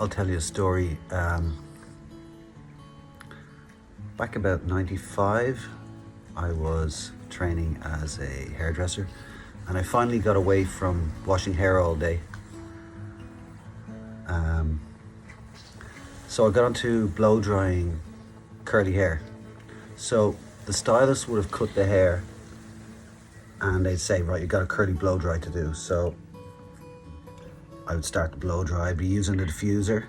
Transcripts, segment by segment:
I'll tell you a story. Back about 95, I was training as a hairdresser, and I finally got away from washing hair all day. So I got onto blow drying curly hair. So the stylist would have cut the hair and they'd say, right, you got a curly blow dry to do. So I would start the blow dry. I'd be using the diffuser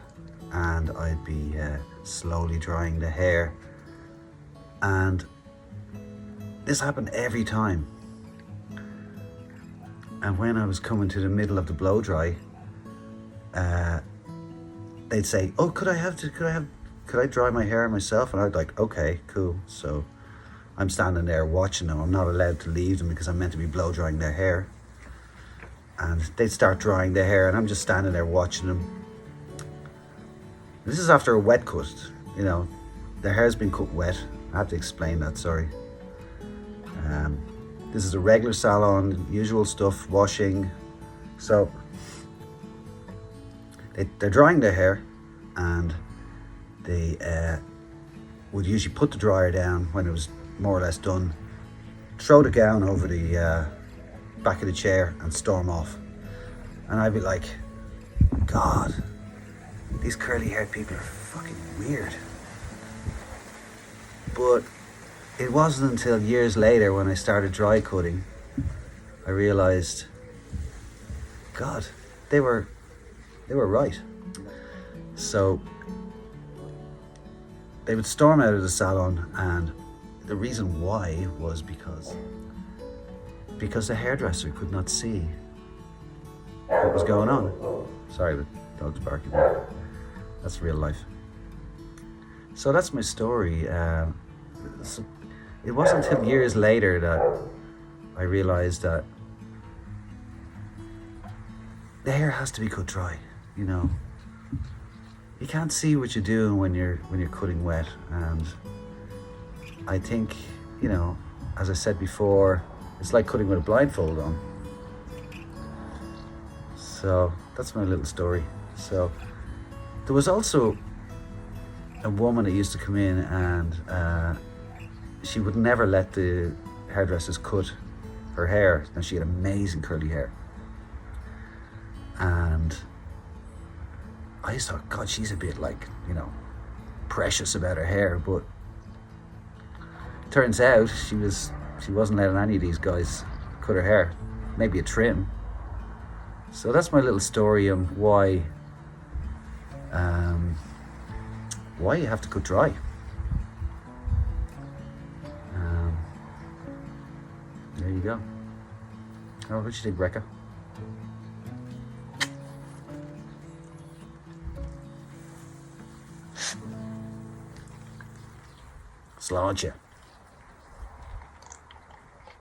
and I'd be slowly drying the hair. And this happened every time. And when I was coming to the middle of the blow dry, they'd say, oh, could I dry my hair myself? And I'd like, okay, cool. So I'm standing there watching them. I'm not allowed to leave them because I'm meant to be blow drying their hair. And they'd start drying their hair and I'm just standing there watching them. This is after a wet cut, you know, their hair's been cut wet. I have to explain that, sorry. This is a regular salon, usual stuff, washing. So they're drying their hair and they would usually put the dryer down when it was more or less done, throw the gown over the back of the chair and storm off. And I'd be like, God, these curly haired people are fucking weird. But it wasn't until years later when I started dry cutting, I realized, God, they were right. So they would storm out of the salon, and the reason why was because the hairdresser could not see what was going on. Sorry, the dog's barking. That's real life. So that's my story. It wasn't until years later that I realized that the hair has to be cut dry, you know. You can't see what you're doing when you're cutting wet, and I think, you know, as I said before, it's like cutting with a blindfold on. So that's my little story. So there was also a woman that used to come in and she would never let the hairdressers cut her hair. Now she had amazing curly hair. And I just thought, God, she's a bit like, you know, precious about her hair. But turns out she wasn't letting any of these guys cut her hair, maybe a trim. So that's my little story on why you have to cut dry. There you go. Oh, what do you think, Rekka? Sláinte.